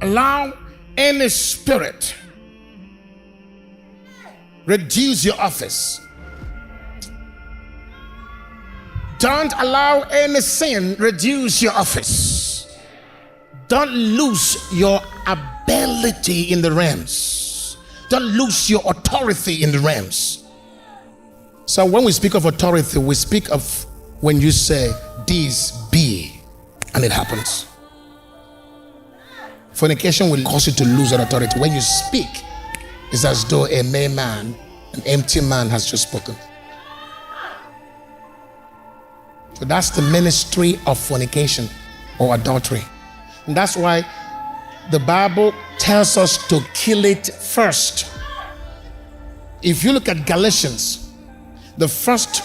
allow any spirit reduce your office. Don't allow any sin reduce your office. Don't lose your ability in the realms. Don't lose your authority in the realms. So when we speak of authority, we speak of when you say, this be, and it happens. Fornication will cause you to lose that authority. When you speak, it's as though a mere man, an empty man has just spoken. So that's the ministry of fornication or adultery. And that's why the Bible tells us to kill it first. If you look at Galatians, the first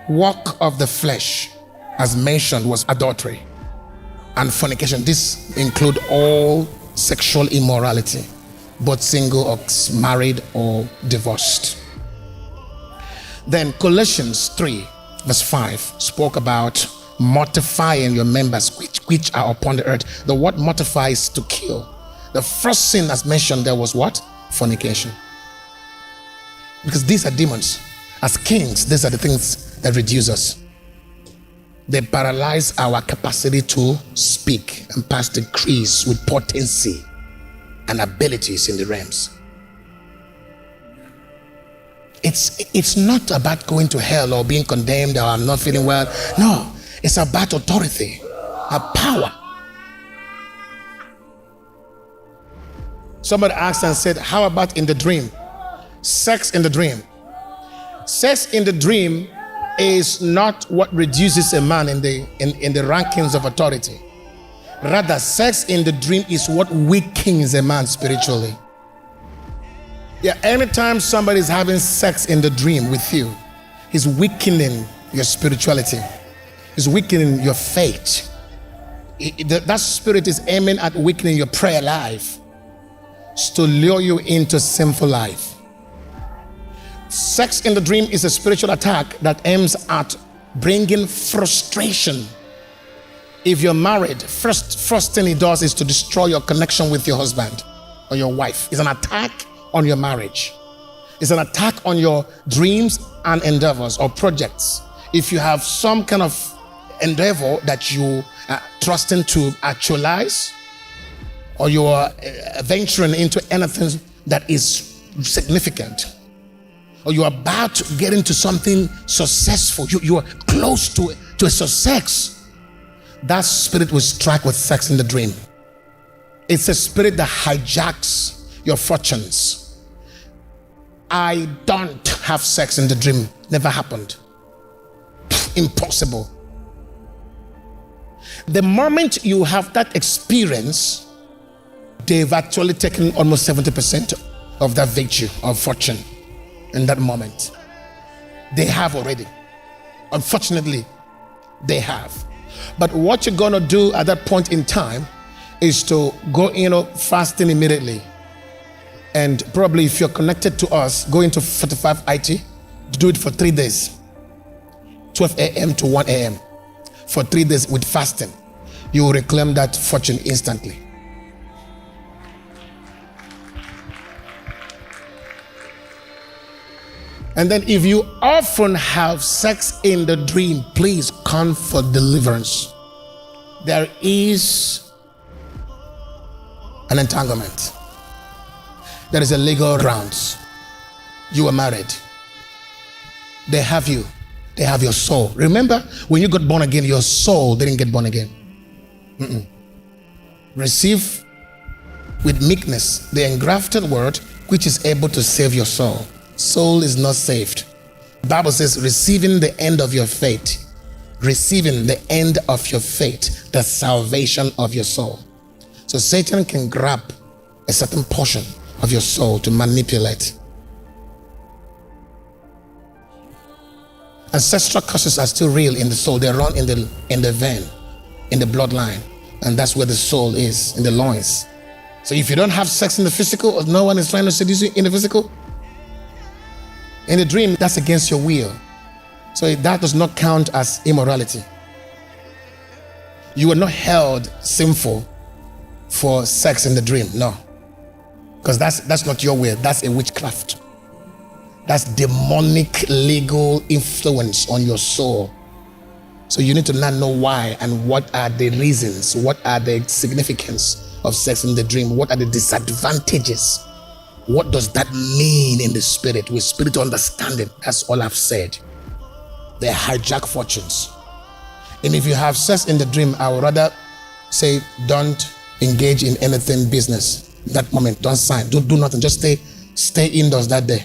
work of the flesh, as mentioned, was adultery and fornication. This include all sexual immorality, both single or married or divorced. Then Colossians 3 verse 5 spoke about mortifying your members which are upon the earth. The word mortify is to kill. The first sin as mentioned there was what? Fornication. Because these are demons. As kings, these are the things that reduce us. They paralyze our capacity to speak and pass decrees with potency and abilities in the realms. It's not about going to hell or being condemned or I'm not feeling well. No, it's about authority, a power. Somebody asked and said, how about in the dream? Sex in the dream. Sex in the dream is not what reduces a man in the rankings of authority. Rather, sex in the dream is what weakens a man spiritually. Yeah, anytime somebody is having sex in the dream with you, he's weakening your spirituality. He's weakening your faith. That spirit is aiming at weakening your prayer life, to lure you into sinful life. Sex in the dream is a spiritual attack that aims at bringing frustration. If you're married, first thing it does is to destroy your connection with your husband or your wife. It's an attack on your marriage. It's an attack on your dreams and endeavors or projects. If you have some kind of endeavor that you are trusting to actualize, or you are venturing into anything that is significant, or you are about to get into something successful, you are close to a success, that spirit will strike with sex in the dream. It's a spirit that hijacks your fortunes. I don't have sex in the dream. Never happened. Impossible. The moment you have that experience, they've actually taken almost 70% of that virtue of fortune in that moment. They have already. Unfortunately, they have. But what you're gonna do at that point in time is to go fasting immediately. And probably if you're connected to us, go into 45 IT, do it for 3 days. 12 a.m. to 1 a.m. for 3 days with fasting. You will reclaim that fortune instantly. And then if you often have sex in the dream, please come for deliverance. There is an entanglement. There is a legal grounds. You are married. They have you. They have your soul. Remember, when you got born again, your soul didn't get born again. Receive with meekness the engrafted word, which is able to save your soul. Soul is not saved. The Bible says, receiving the end of your faith. Receiving the end of your faith, the salvation of your soul. So Satan can grab a certain portion of your soul to manipulate. Ancestral curses are still real in the soul. They run in the vein, in the bloodline, and that's where the soul is, in the loins. So if you don't have sex in the physical, or no one is trying to seduce you in the physical, in the dream, that's against your will. So that does not count as immorality. You are not held sinful for sex in the dream. No. Because that's not your will. That's a witchcraft. That's demonic legal influence on your soul. So you need to now know why and what are the reasons, what are the significance of sex in the dream, what are the disadvantages, what does that mean in the spirit, with spiritual understanding. That's all I've said. They hijack fortunes. And if you have sex in the dream, I would rather say don't engage in anything business that moment. Don't sign, don't do nothing, just stay indoors that day.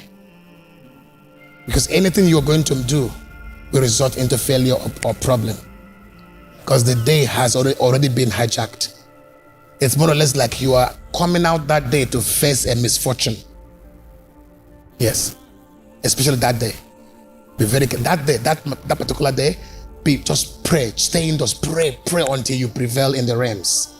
Because anything you're going to do will result into failure or problem, because the day has already been hijacked. It's more or less like you are coming out that day to face a misfortune. Yes, especially that day. Be very careful. That day, that particular day, just pray, stay indoors, pray until you prevail in the realms.